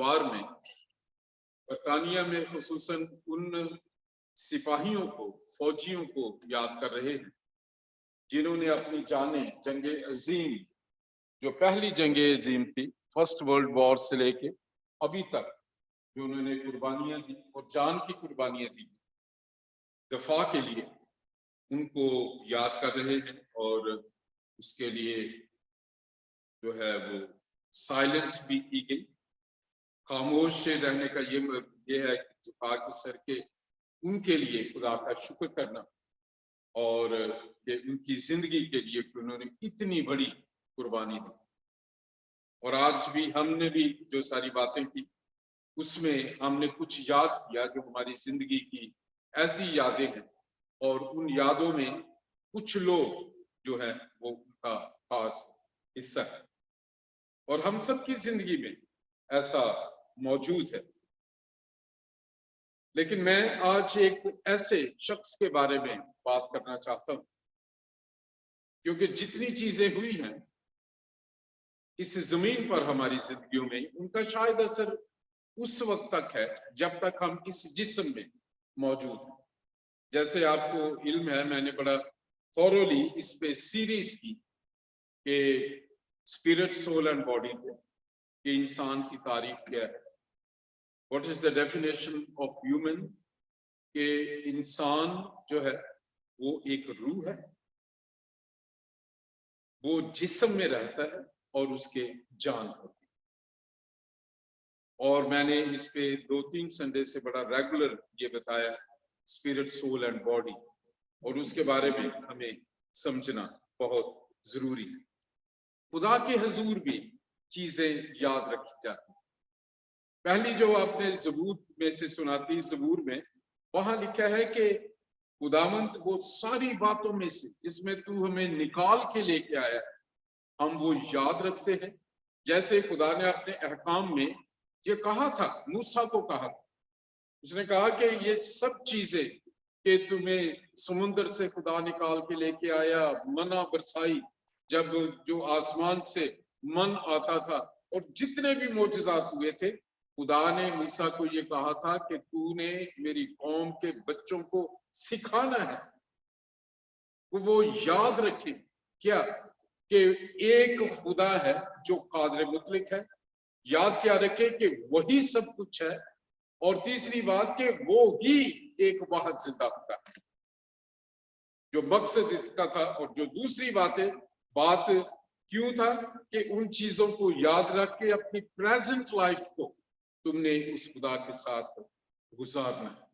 अखबार में बरतानिया में खुसूसन उन सिपाहियों को, फौजियों को याद कर रहे हैं जिन्होंने अपनी जानें जंग अजीम, जो पहली जंग अजीम थी फर्स्ट वर्ल्ड वॉर से लेके अभी तक, जो उन्होंने कुर्बानियां दी और जान की कुर्बानियां दी दफा के लिए, उनको याद कर रहे हैं। और उसके लिए जो है वो साइलेंस भी की गई, खामोश से रहने का ये है कि पाक सर के उनके लिए खुदा का शुक्र करना और कि उनकी जिंदगी के लिए कि उन्होंने इतनी बड़ी कुर्बानी दी। और आज भी हमने भी जो सारी बातें की उसमें हमने कुछ याद किया जो हमारी जिंदगी की ऐसी यादें हैं, और उन यादों में कुछ लोग जो है वो उनका खास हिस्सा है, और हम सबकी जिंदगी में ऐसा मौजूद है। लेकिन मैं आज एक ऐसे शख्स के बारे में बात करना चाहता हूं, क्योंकि जितनी चीजें हुई हैं इस जमीन पर हमारी जिंदगियों में, उनका शायद असर उस वक्त तक है जब तक हम इस जिस्म में मौजूद हैं। जैसे आपको इल्म है, मैंने बड़ा थॉरोली इस पे सीरीज की कि स्पिरिट, सोल एंड बॉडी पे, कि इंसान की तारीफ क्या है, what is the definition of human, कि इंसान जो है वो एक रूह है, वो जिस्म में रहता है और उसके जान होती है। और मैंने इस पे 2-3 संडे से बड़ा रेगुलर ये बताया स्पिरिट, सोल एंड बॉडी, और उसके बारे में हमें समझना बहुत जरूरी है। खुदा के हुजूर भी चीजें याद रखी जाती। पहली जो आपने ज़बूर में से सुनाती, ज़बूर में वहां लिखा है कि खुदावंद वो सारी बातों में से जिसमें तू हमें निकाल के लेके आया है, हम वो याद रखते हैं। जैसे खुदा ने अपने अहकाम में ये कहा था, मूसा को कहा था, उसने कहा कि ये सब चीजें कि तुम्हें समुद्र से खुदा निकाल के लेके आया, मना बरसाई, जब जो आसमान से मन आता था, और जितने भी मोजज़ात हुए थे, खुदा ने मूसा को ये कहा था कि तूने मेरी कौम के बच्चों को सिखाना है वो याद रखें क्या, कि एक खुदा है जो कादिर मुतलक है, याद क्या रखे कि वही सब कुछ है, और तीसरी बात कि वो ही एक वाहिद जिंदा खुदा है, जो मकसद इसका था। और जो दूसरी बात क्यों था कि उन चीजों को याद रख के अपनी प्रेजेंट लाइफ को तुमने उस खुदा के साथ गुजारना है।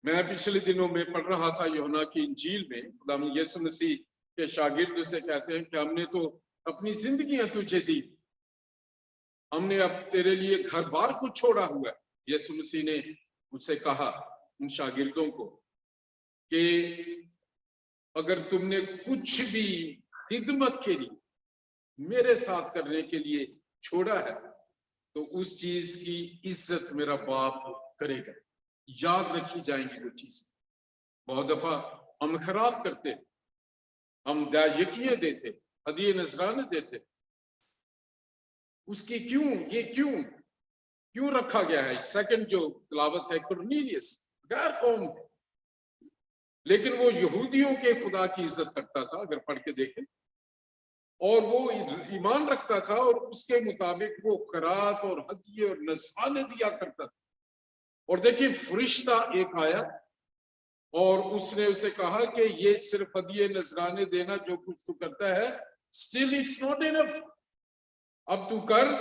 मैं पिछले दिनों में पढ़ रहा था यूहन्ना की इंजील में, खुदा यीशु मसीह के शागिर्द से कहते हैं कि हमने तो अपनी जिंदगियां तुझे दी, हमने अब तेरे लिए घर बार को छोड़ा हुआ है। यीशु मसीह ने मुझसे कहा उन शागिर्दों को कि अगर तुमने कुछ भी खिदमत के लिए मेरे साथ करने के लिए छोड़ा है तो उस चीज की इज्जत मेरा बाप करेगा। याद रखी जाएंगी वो चीजें। बहुत दफा हम खराब करते, हम दायकियां देते, हदिये नजराने देते, उसकी क्यों रखा गया है। सेकंड जो तिलावत है कुरनीलियस गैर कौम है, लेकिन वो यहूदियों के खुदा की इज्जत करता था, अगर पढ़ के देखें, और वो ईमान रखता था और उसके मुताबिक वो खरात और हदिये और नजराने दिया करता था। और देखिए फरिश्ता एक आया और उसने उसे कहा कि ये सिर्फ हदिये नजराने देना जो कुछ तू करता है, स्टिल इट्स नॉट इनफ, अब तू कर,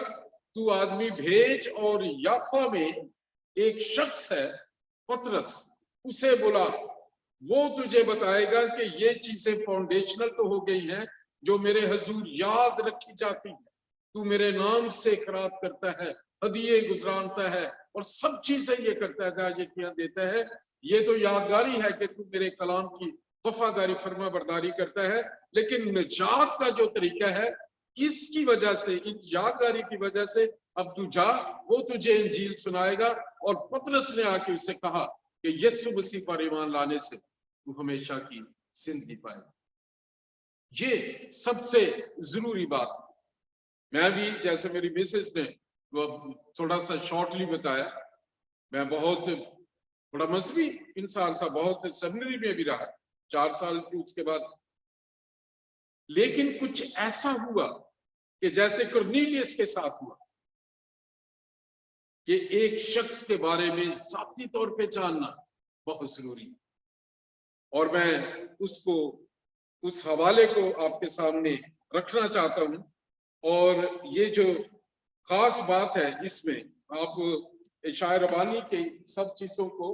तू आदमी भेज और याफा में एक शख्स है पतरस, उसे बुला, वो तुझे बताएगा कि ये चीजें फाउंडेशनल तो हो गई हैं जो मेरे हुजूर याद रखी जाती है। तू मेरे नाम से खराब करता है, हदिये गुजरानता है और सब चीजें ये करता है, ये क्या देता है। ये तो यादगारी है कि तू मेरे कलाम की वफादारी फरमा बरदारी करता है, लेकिन निजात का जो तरीका है इसकी वजह से, इस यादगारी की वजह से अब तू जा, वो तुझे इंजील सुनाएगा। और पतरस ने आके उसे कहा कि यीशु मसीह पर ईमान लाने से तू हमेशा की जिंदगी पाएगा। ये सबसे जरूरी बात है। मैं भी, जैसे मेरी मिसेस ने वो थोड़ा सा शॉर्टली बताया, मैं बहुत बड़ा मजहबी इंसान था, बहुत सेमिनरी में भी रहा 4 साल की, उसके बाद लेकिन कुछ ऐसा हुआ कि जैसे कुरनेलियस के साथ हुआ कि एक शख्स के बारे में ज़ाती तौर पे जानना बहुत जरूरी है। और मैं उसको, उस हवाले को आपके सामने रखना चाहता हूं। और ये जो खास बात है इसमें, आप इशाए रबानी के सब चीजों को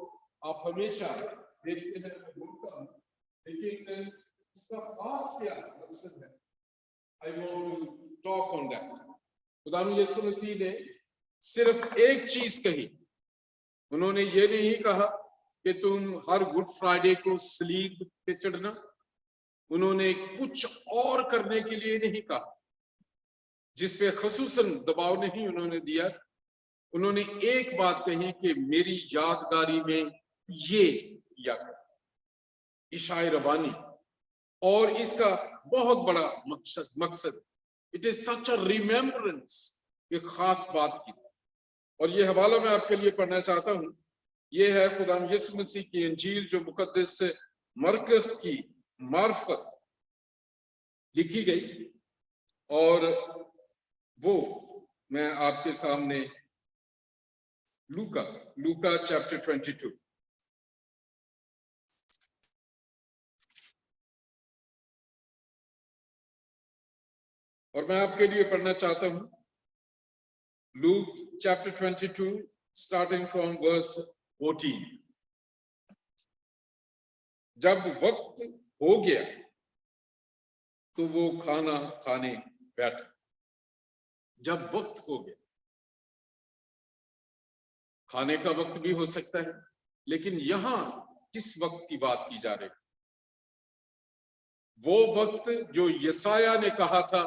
आप हमेशा देखते हैं, मैं बोलता हूं, लेकिन उसका खास क्या मकसद है, I want to talk on that. खुदावंद यीशु मसीह ने सिर्फ एक चीज कही, उन्होंने ये नहीं कहा कि तुम हर गुड फ्राइडे को सलीब पे चढ़ना, उन्होंने कुछ और करने के लिए नहीं कहा जिसपे खसूसन दबाव नहीं उन्होंने दिया। उन्होंने एक बात कही कि मेरी यादगारी में ये किया कर, इशाए रबानी। और इसका बहुत बड़ा मकसद it is such a remembrance, एक खास बात की। और ये हवाला मैं आपके लिए पढ़ना चाहता हूं, ये है खुदाम यीशु मसीह की इंजील जो मुकद्दस मरकस की मार्फत लिखी गई, और वो मैं आपके सामने लूका चैप्टर 22, और मैं आपके लिए पढ़ना चाहता हूं Luke chapter 22 starting from verse 14। जब वक्त हो गया तो वो खाना खाने बैठा। जब वक्त हो गया, खाने का वक्त भी हो सकता है, लेकिन यहां किस वक्त की बात की जा रही है? वो वक्त जो यसाया ने कहा था,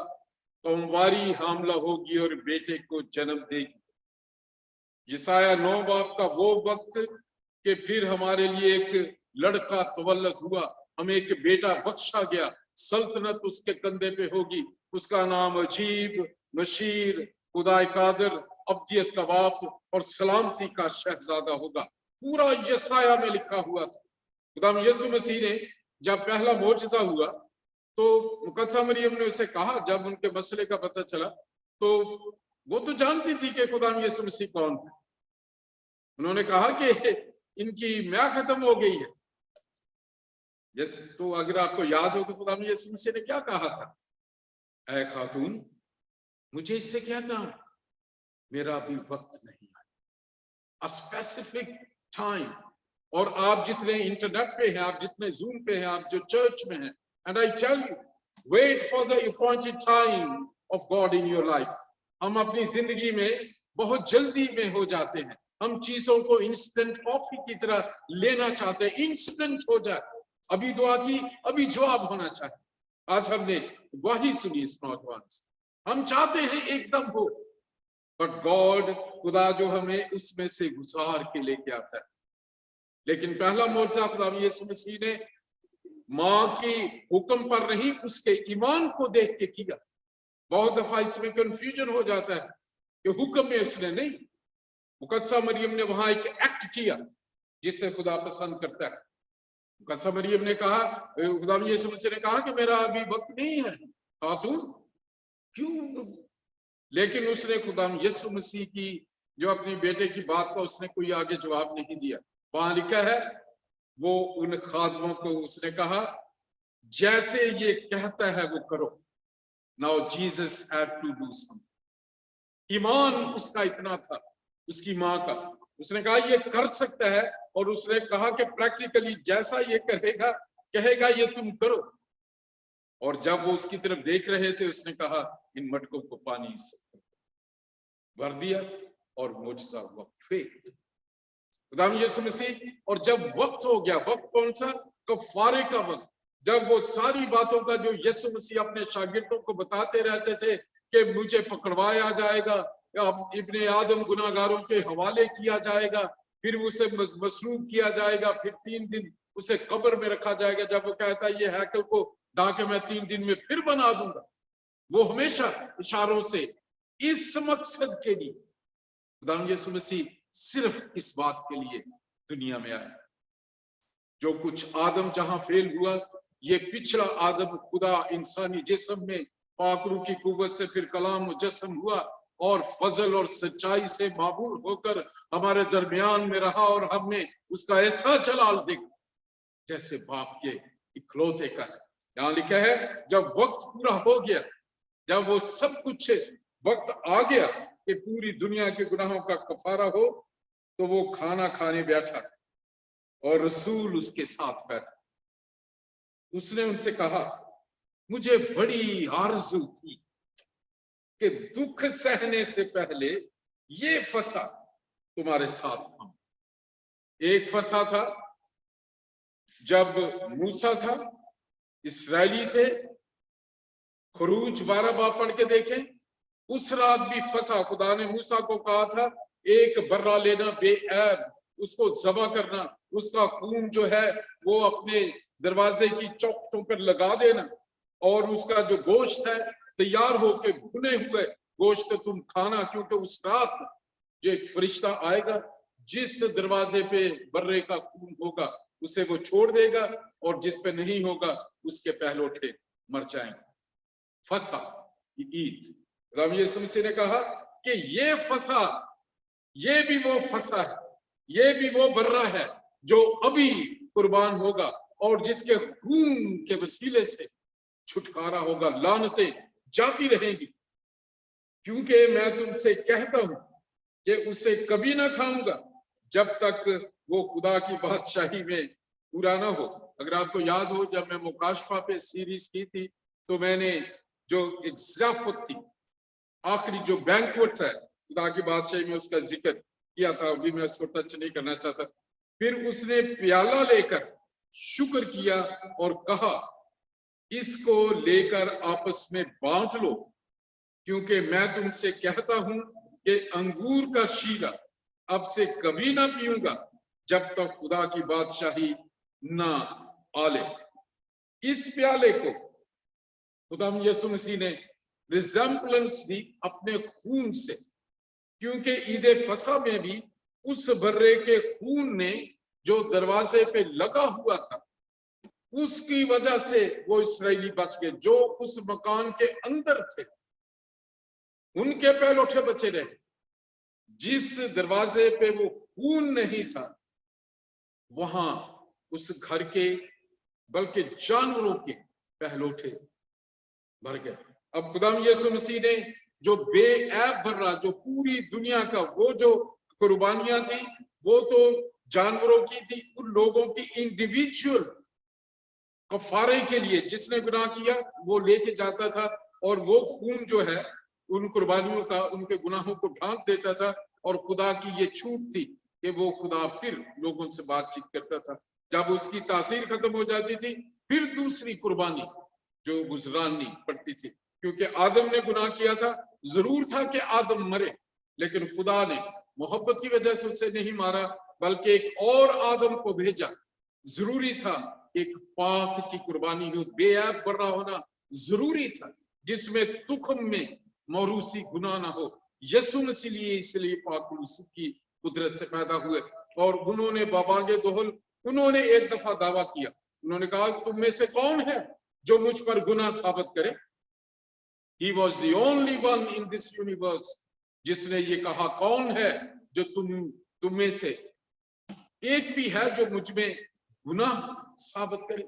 कौमवारी हामला होगी और बेटे को जन्म देगी। यसाया 9 बाब का वो वक्त कि फिर हमारे लिए एक लड़का तवल्लद हुआ, हमें एक बेटा बख्शा गया, सल्तनत उसके कंधे पे होगी, उसका नाम अजीब, बशीर, खुदाए कादिर, अब्दियत का बाप और सलामती का शहजादा होगा। पूरा यसाया में लिखा हुआ था। खुदाम यीशु मसीह ने जब पहला मोजज़ा हुआ तो मुकद्दसा मरियम ने उसे कहा, जब उनके मसले का पता चला, तो वो तो जानती थी कि खुदाम यीशु मसीह कौन है। उन्होंने कहा कि इनकी म्याद खत्म हो गई है। तो अगर आपको याद हो तो खुदाम यीशु मसीह ने क्या कहा था? ऐ खातून, मुझे इससे क्या काम, मेरा अभी वक्त नहीं है। A specific time. और आप जितने इंटरनेट पे हैं, आप जितने जूम पे हैं, आप जो चर्च में हैं, and I tell you, wait for the appointed time of God in your life. हम अपनी जिंदगी में बहुत जल्दी में हो जाते हैं, हम चीजों को इंस्टेंट कॉफी की तरह लेना चाहते हैं, इंस्टेंट हो जाए, अभी दुआ की अभी जवाब होना चाहिए। आज हमने गवाही सुनी इस नौजवान से, हम चाहते हैं एकदम हो, बट गॉड, खुदा जो हमें उसमें से गुजार के लेके आता है। लेकिन पहला मोर्चा खुदा यीशु मसीह ने माँ की हुक्म पर नहीं, उसके ईमान को देख के किया। बहुत दफा इसमें कंफ्यूजन हो जाता है कि हुक्म में उसने नहीं, मुकद्दसा मरियम ने वहां एक एक्ट किया जिससे खुदा पसंद करता है। मुकद्दसा मरियम ने कहा, खुदा यीशु मसीह ने कहा कि मेरा अभी वक्त नहीं है। खातून क्यों? लेकिन उसने खुदा यीशु मसीह की जो अपनी बेटे की बात का उसने कोई आगे जवाब नहीं दिया। वहां लिखा है, वो उन खादमों को उसने कहा, जैसे ये कहता है वो करो। Now Jesus had to do something. ईमान उसका इतना था, उसकी माँ का, उसने कहा ये कर सकता है, और उसने कहा कि प्रैक्टिकली जैसा ये करेगा, कहेगा ये तुम करो। और जब वो उसकी तरफ देख रहे थे, उसने कहा इन मटकों को पानी से भर दिया, और मुझसा हुआ फेथ, खुदाम यीशु मसीह। और जब वक्त हो गया, वक्त कौन सा? कफारे का वक्त, जब वो सारी बातों का जो यीशु मसीह अपने शागिर्दों को बताते रहते थे कि मुझे पकड़वाया जाएगा, इब्ने आदम गुनाहगारों के हवाले किया जाएगा, फिर उसे मसलूब किया जाएगा, फिर 3 दिन उसे कब्र में रखा जाएगा। जब वो कहता है ये हैकल को ढा के मैं 3 दिन में फिर बना दूंगा, वो हमेशा इशारों से इस मकसद के लिए खुदाम यीशु मसीह सिर्फ इस बात के लिए दुनिया में आया। जो कुछ आदम जहां फेल हुआ, ये पिछला आदम खुदा इंसानी जिस्म में पाकरू की कुव्वत से फिर कलाम मुजस्सम हुआ और फजल और सच्चाई से मामूल होकर हमारे दरमियान में रहा, और हमने उसका ऐसा जलाल देखा जैसे बाप के इकलौते का है। यहाँ लिखा है जब वक्त पूरा हो गया, जब वो सब कुछ वक्त आ गया कि पूरी दुनिया के गुनाहों का कफारा हो, तो वो खाना खाने बैठा और रसूल उसके साथ बैठा। उसने उनसे कहा, मुझे बड़ी आरज़ू थी कि दुख सहने से पहले ये फसा तुम्हारे साथ था। एक फसा था जब मूसा था, इस्राएली थे, खरूज 12 बार पढ़ के देखें, उस रात भी फंसा। खुदा ने मूसा को कहा था एक बर्रा लेना बेऐब, उसको ज़बह करना, उसका खून जो है वो अपने दरवाजे की चौखटों पर लगा देना, और उसका जो गोश्त है तैयार होके भुने हुए गोश्त तुम खाना, क्योंकि उस रात जो एक फरिश्ता आएगा जिस दरवाजे पे बर्रे का खून होगा उसे वो छोड़ देगा, और जिस पे नहीं होगा उसके पहलौठे मर जाएंगे। फसा ईद। रब यीशु मसीह ने कहा कि ये फसा, ये भी वो फसा है, ये भी वो बर्रा है जो अभी कुर्बान होगा और जिसके खून के वसीले से छुटकारा होगा, लानतें जाती रहेंगी। क्योंकि मैं तुमसे कहता हूं कि उसे कभी ना खाऊंगा जब तक वो खुदा की बादशाही में पूरा ना हो। अगर आपको याद हो, जब मैं मुकाशफा पे सीरीज की थी तो मैंने जो एक ज़ियाफत थी, आखिरी जो बैंक्वेट है खुदा की बादशाही में, उसका जिक्र किया था। अभी मैं उसको टच नहीं करना चाहता। फिर उसने प्याला लेकर शुक्र किया और कहा, इसको लेकर आपस में बांट लो, क्योंकि मैं तुमसे कहता हूं कि अंगूर का शीरा अब से कभी ना पीऊंगा जब तक खुदा की बादशाही ना आले। इस प्याले को खुदा यीशु मसीह ने रिजेम्बलेंस दी अपने खून से, क्योंकि ईद फसा में भी उस बर्रे के खून ने जो दरवाजे पे लगा हुआ था उसकी वजह से वो इस्राएली बच गए। जो उस मकान के अंदर थे उनके पहलौठे बचे रहे। जिस दरवाजे पे वो खून नहीं था वहां उस घर के बल्कि जानवरों के पहलौठे भर गए। अब खुदा यीशु मसीह ने जो बेऐब बर्रा, जो पूरी दुनिया का, वो जो कुर्बानियां थी वो तो जानवरों की थी, उन लोगों की इंडिविजुअल कफारे के लिए जिसने गुनाह किया वो लेके जाता था, और वो खून जो है उन कुर्बानियों का उनके गुनाहों को ढांक देता था। और खुदा की ये छूट थी कि वो खुदा फिर लोगों से बातचीत करता था। जब उसकी तासीर खत्म हो जाती थी फिर दूसरी कुर्बानी जो गुजरानी पड़ती थी, क्योंकि आदम ने गुनाह किया था। जरूर था कि आदम मरे, लेकिन खुदा ने मोहब्बत की वजह से उसे नहीं मारा, बल्कि एक और आदम को भेजा। जरूरी था एक पाक की कुर्बानी हो, बेऐब बर्रा होना जरूरी था, जिसमें तुखम में मौरूसी गुनाह ना हो। यीशु मसीह इसलिए पाक रूसी की कुदरत से पैदा हुए, और उन्होंने बाबांगे दोहल उन्होंने एक दफा दावा किया। उन्होंने कहा, तुम में से कौन है जो मुझ पर गुनाह साबित करे? He was the only one in this universe जिसने ये कहा, कौन है जो तुम में से एक भी है जो मुझ में गुनाह साबित करे?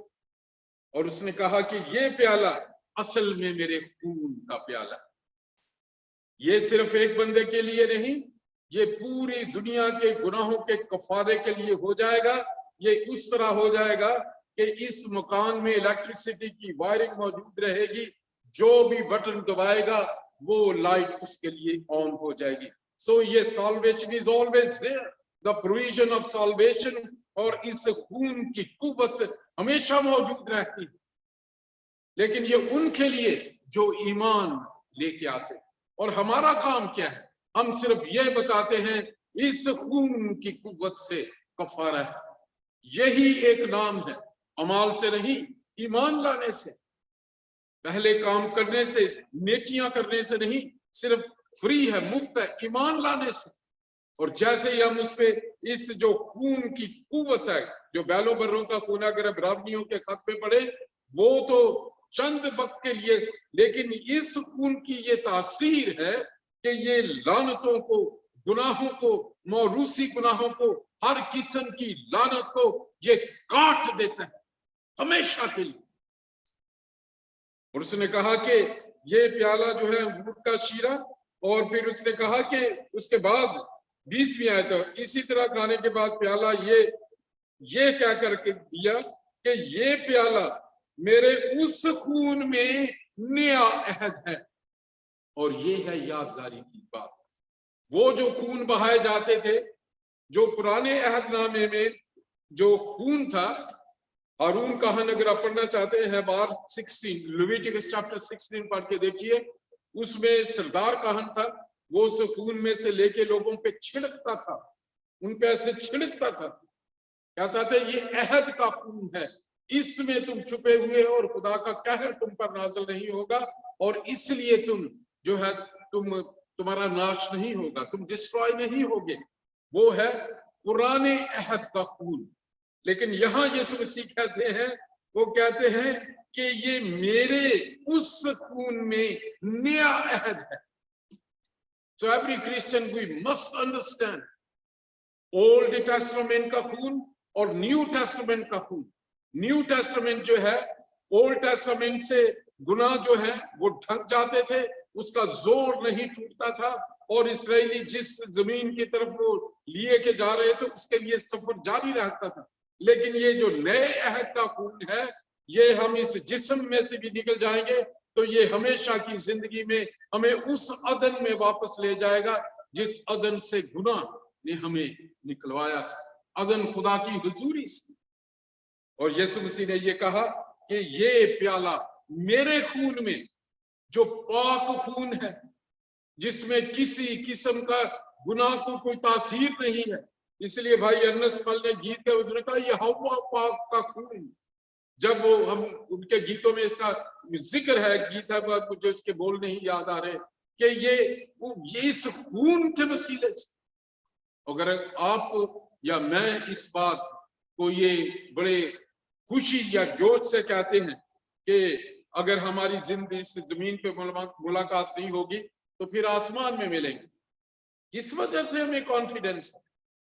और उसने कहा कि ये प्याला असल में मेरे खून का प्याला, ये सिर्फ एक बंदे के लिए नहीं, ये पूरी दुनिया के गुनाहों के कफारे के लिए हो जाएगा। ये उस तरह हो जाएगा कि इस मकान में इलेक्ट्रिसिटी की वायरिंग मौजूद रहेगी, जो भी बटन दबाएगा वो लाइट उसके लिए ऑन हो जाएगी। सो ये salvation is always there, the provision of salvation, और इस खून की कुव्वत हमेशा मौजूद रहती है। लेकिन ये उनके लिए जो ईमान लेके आते। और हमारा काम क्या है? हम सिर्फ ये बताते हैं इस खून की कुव्वत से कफारा है। यही एक नाम है, अमाल से नहीं, ईमान लाने से, पहले काम करने से, नेकियां करने से नहीं, सिर्फ फ्री है, मुफ्त है ईमान लाने से। और जैसे ही हम उस पे इस जो खून की कुवत है, जो बैलों बर्रों का खून, अगर इब्रानियों के खत पे पढ़े, वो तो चंद वक्त के लिए, लेकिन इस खून की ये तासीर है कि ये लानतों को, गुनाहों को, मौरूसी गुनाहों को, हर किस्म की लानत को ये काट देता है हमेशा के लिए। और उसने कहा कि ये प्याला जो है ऊँट का शीरा, और फिर उसने कहा कि उसके बाद 20वीं आयत, इसी तरह खाने के बाद प्याला ये क्या करके दिया कि ये प्याला मेरे उस खून में नया अहद है। और ये है यादगारी की बात, वो जो खून बहाए जाते थे, जो पुराने अहदनामे में जो खून था, हारून कहन अगर आप पढ़ना चाहते हैं बार 16 लेविटिकस चैप्टर 16 पढ़ के देखिए, उसमें सरदार कहन था, वो उस खून में से लेके लोगों पे छिड़कता था, उन पे ऐसे छिड़कता था, कहता था ये अहद का खून है, इसमें तुम छुपे हुए हो और खुदा का कहर तुम पर नाज़िल नहीं होगा, और इसलिए तुम जो है तुम्हारा नाश नहीं होगा, तुम डिस्ट्रॉय नहीं होगे। वो है पुराने अहद का खून। लेकिन यहाँ यीशु मसीह कहते हैं, वो कहते हैं कि ये मेरे उस खून में नया अहद है। So every Christian we must understand Old Testament का खून और न्यू टेस्टामेंट का खून। न्यू टेस्टामेंट जो है, ओल्ड टेस्टामेंट से गुनाह जो है वो ढक जाते थे, उसका जोर नहीं टूटता था, और इसराइली जिस जमीन की तरफ वो लिए के जा रहे थे उसके लिए सफर जारी रहता था। लेकिन ये जो नए अहद का खून है, ये हम इस जिस्म में से भी निकल जाएंगे तो ये हमेशा की जिंदगी में हमें उस अदन में वापस ले जाएगा जिस अदन से गुनाह ने हमें निकलवाया था, अदन खुदा की हुजूरी से। और यीशु मसीह ने ये कहा कि ये प्याला मेरे खून में, जो पाक खून है, जिसमें किसी किस्म का गुनाह को कोई तासीर नहीं है। इसलिए भाई अर्नस्ट पल ने गीत का उसने कहा ये हवा पाक का खून। जब वो हम उनके गीतों में इसका जिक्र है, गीत है, मुझे इसके बोल नहीं याद आ रहे, कि ये इस खून के वसीले से, अगर आप या मैं इस बात को ये बड़े खुशी या जोश से कहते हैं कि अगर हमारी जिंदगी इस जमीन पे मुलाकात नहीं होगी तो फिर आसमान में मिलेंगे। किस वजह से हमें कॉन्फिडेंस है?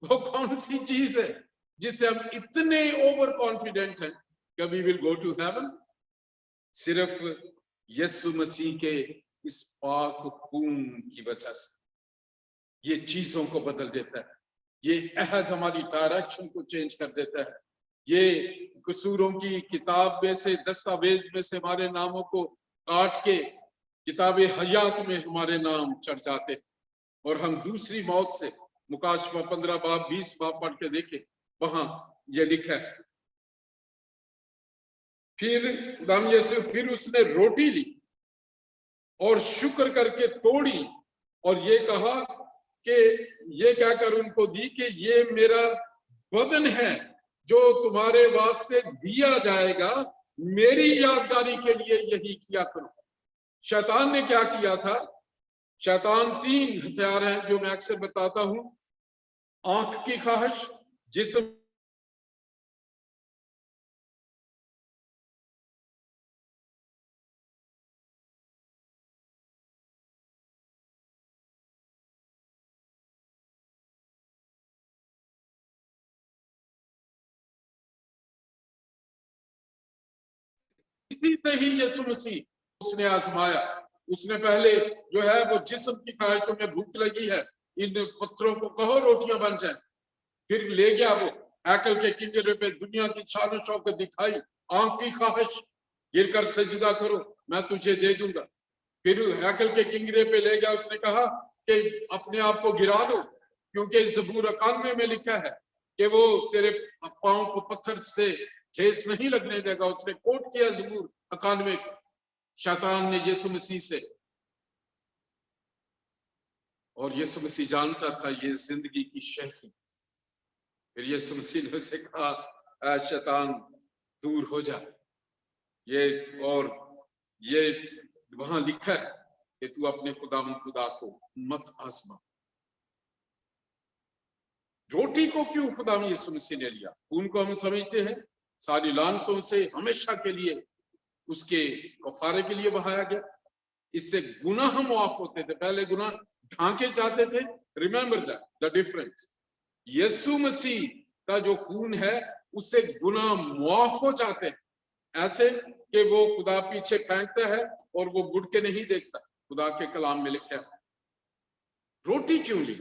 वो कौन सी चीज है जिससे हम इतने ओवर कॉन्फिडेंट हैं कि we will go to heaven? सिर्फ यीशु मसीह के इस पाक खून की वजह से ये चीजों को बदल देता है। ये अहद हमारी डायरेक्शन को चेंज कर देता है। ये कसूरों की किताब में से, दस्तावेज में से हमारे नामों को काट के किताबे हयात में हमारे नाम चढ़ जाते, और हम दूसरी मौत से, मुकाशवा 15 बाब 20 बाब पढ़ के देखे, वहां ये लिखा है। फिर उसने रोटी ली और शुक्र करके तोड़ी और ये कहा कि ये क्या कर उनको दी कि ये मेरा बदन है जो तुम्हारे वास्ते दिया जाएगा, मेरी यादगारी के लिए यही किया करो। शैतान ने क्या किया था? शैतान 3 हथियार हैं जो मैं अक्सर बताता हूं। आंख की ख्वाहिश, जिस्म इसी से ही यीशु मसीह उसने आजमाया। उसने पहले जो है वो जिस्म की ख्वाहिश, तुम्हें भूख लगी है, इन पत्थरों को कहो रोटियां बन जाए। फिर ले गया वो हैकल के किनारे पे, दुनिया की शान शौकत दिखाई, आंख की ख्वाहिश, गिर कर सजदा करो मैं तुझे दे दूंगा। फिर हैकल के किनारे पे ले गया, उसने कहा कि अपने आप को गिरा दो, क्योंकि ज़बूर 91 में लिखा है कि वो तेरे पांव को पत्थर से ठेस नहीं लगने देगा। उसने कोट किया ज़बूर 91। शैतान ने यीशु मसीह से, और यीशु मसीह जानता था ये जिंदगी की शैखी। फिर यीशु मसीह ने उसे कहा शैतान दूर हो जा, ये और ये वहां लिखा है कि तू अपने खुदा को मत आजमा। रोटी को क्यों खुदा यीशु मसीह ने लिया? खून को हम समझते हैं सारी लानतों से हमेशा के लिए उसके कफारे के लिए बहाया गया। इससे गुनाह माफ होते थे। पहले गुनाह ढांके जाते थे। Remember that the difference. Yeshu Masih का जो खून है उससे गुनाह माफ हो जाते हैं, ऐसे कि वो खुदा पीछे फेंकता है और वो मुड़ के नहीं देखता। खुदा के कलाम में लिखा है। रोटी क्यों ली?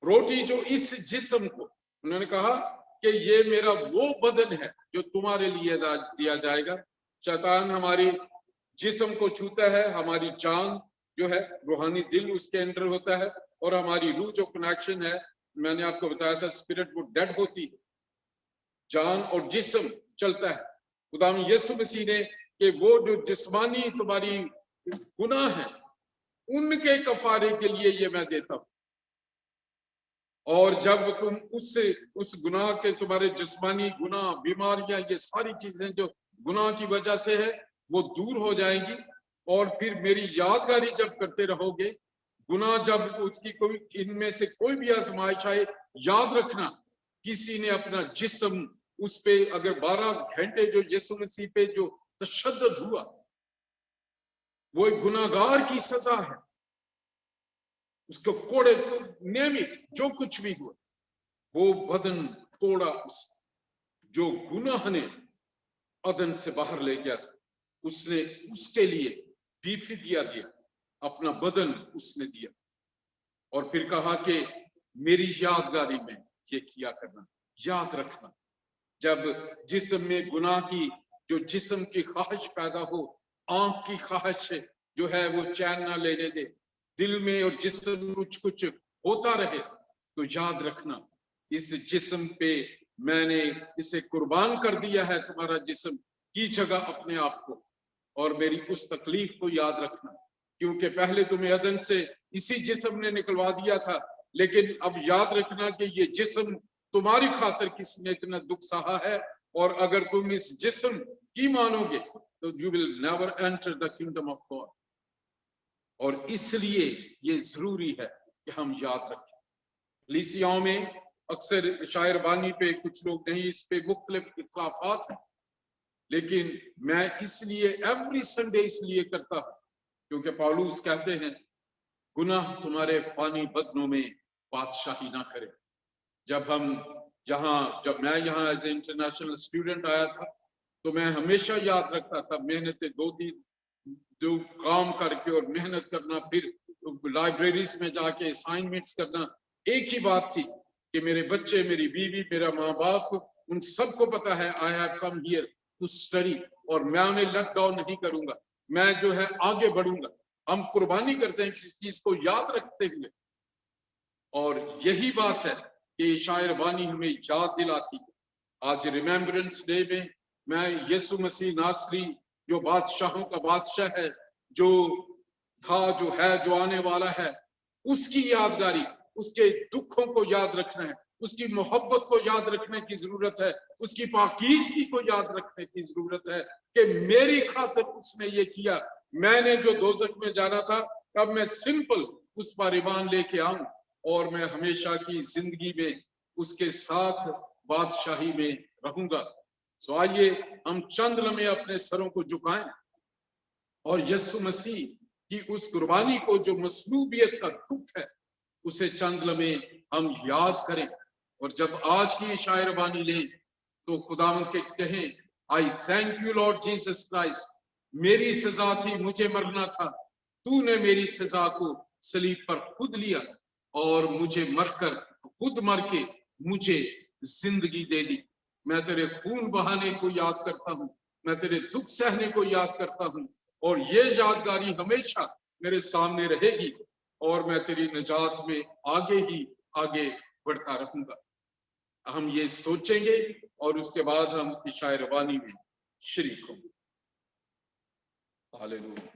रोटी जो इस जिस्म को, उन्होंने कहा कि ये मेरा वो बदन है जो तुम्हारे लिए दिया जाएगा। शैतान हमारी जिस्म को छूता है, हमारी जान जो है रूहानी दिल उसके अंदर होता है, और हमारी रूह जो कनेक्शन है, मैंने आपको बताया था स्पिरिट वो डेड होती है, जान और जिस्म चलता है। खुदा यीशु मसीह ने कि वो जो जिस्मानी तुम्हारी गुनाह है उनके कफारे के लिए ये मैं देता हूं। और जब तुम उस गुनाह के, तुम्हारे जिस्मानी गुनाह, बीमारियां, ये सारी चीजें जो गुनाह की वजह से है वो दूर हो जाएंगी। और फिर मेरी यादगारी जब करते रहोगे, गुनाह जब उसकी कोई इनमें से कोई भी आजमाइश आए, याद रखना किसी ने अपना जिस्म उस पे अगर 12 घंटे जो यीशु मसीह पे जो तशद्दुद हुआ, वो एक गुनाहगार की सजा है। उसको कोड़े नियमित जो कुछ भी हुआ, वो बदन तोड़ा, उस जो गुनाह ने बदन से बाहर ले गया, उसने उसके लिए भी फिदिया दिया, अपना बदन उसने दिया। और फिर कहा कि मेरी यादगारी में ये किया करना, याद रखना। जब जिस्म में गुनाह की, जो जिस्म की ख्वाहिश पैदा हो, आंख की ख्वाहिश जो है वो चैन ना लेने दे, दिल में और जिस्म कुछ कुछ होता रहे, तो याद रखना इस जिस्म पे मैंने इसे कुर्बान कर दिया है, तुम्हारा जिस्म की जगह अपने आप को। और मेरी उस तकलीफ को याद रखना, क्योंकि पहले तुम्हें अदन से इसी जिस्म ने निकलवा दिया था, लेकिन अब याद रखना कि ये जिस्म तुम्हारी खातिर किसने इतना दुख सहा है, और अगर तुम इस जिस्म की मानोगे तो you will never enter the kingdom of God. और इसलिए ये जरूरी है कि हम याद रखें। लीसियाओं में अक्सर शायर बानी पे कुछ लोग नहीं, इस पे मुख्तलिफ इख्तिलाफात हैं, लेकिन मैं इसलिए एवरी संडे इसलिए करता हूं क्योंकि पौलुस कहते हैं गुनाह तुम्हारे फानी बदनों में बादशाही ना करे। जब मैं यहाँ एज ए इंटरनेशनल स्टूडेंट आया था, तो मैं हमेशा याद रखता था, मेहनत दो काम करके और मेहनत करना, फिर लाइब्रेरीज में जाके असाइनमेंट्स करना। एक ही बात थी कि मेरे बच्चे, मेरी बीवी, मेरा माँ बाप, उन सबको पता है I have come here to study, और मैं उन्हें लेट डाउन नहीं करूंगा, मैं जो है आगे बढ़ूंगा। हम कुर्बानी करते हैं किसी चीज को याद रखते हुए, और यही बात है कि शायर बानी हमें याद दिलाती है। आज रिमेम्बरेंस डे में मैं यीशु मसीह नासरी जो बादशाहों का बादशाह है, जो था, जो है, जो आने वाला है, उसकी यादगारी, उसके दुखों को याद रखना है, उसकी मोहब्बत को याद रखने की जरूरत है, उसकी पाकीज़गी को याद रखने की जरूरत है कि मेरी खातिर उसने ये किया। मैंने जो दोजख में जाना था, अब मैं सिंपल उस पर ईमान लेके आऊं और मैं हमेशा की जिंदगी में उसके साथ बादशाही में रहूंगा। तो आइए हम चंद लम्हे अपने सरों को झुकाएं और यीशु मसीह की उस कुर्बानी को, जो मसलूबियत का दुख है, उसे चंद लम्हे हम याद करें। और जब आज की शायर बानी लें तो खुदावंद के कहें, आई thank you Lord Jesus Christ, मेरी सजा थी, मुझे मरना था, तूने मेरी सजा को सलीब पर खुद लिया और मुझे मरकर, खुद मर के मुझे जिंदगी दे दी। मैं तेरे खून बहाने को याद करता हूँ, मैं तेरे दुख सहने को याद करता हूँ, और ये यादगारी हमेशा मेरे सामने रहेगी, और मैं तेरी निजात में आगे ही आगे बढ़ता रहूंगा। हम ये सोचेंगे और उसके बाद हम शायर वानी में शरीक होंगे। हालेलुया।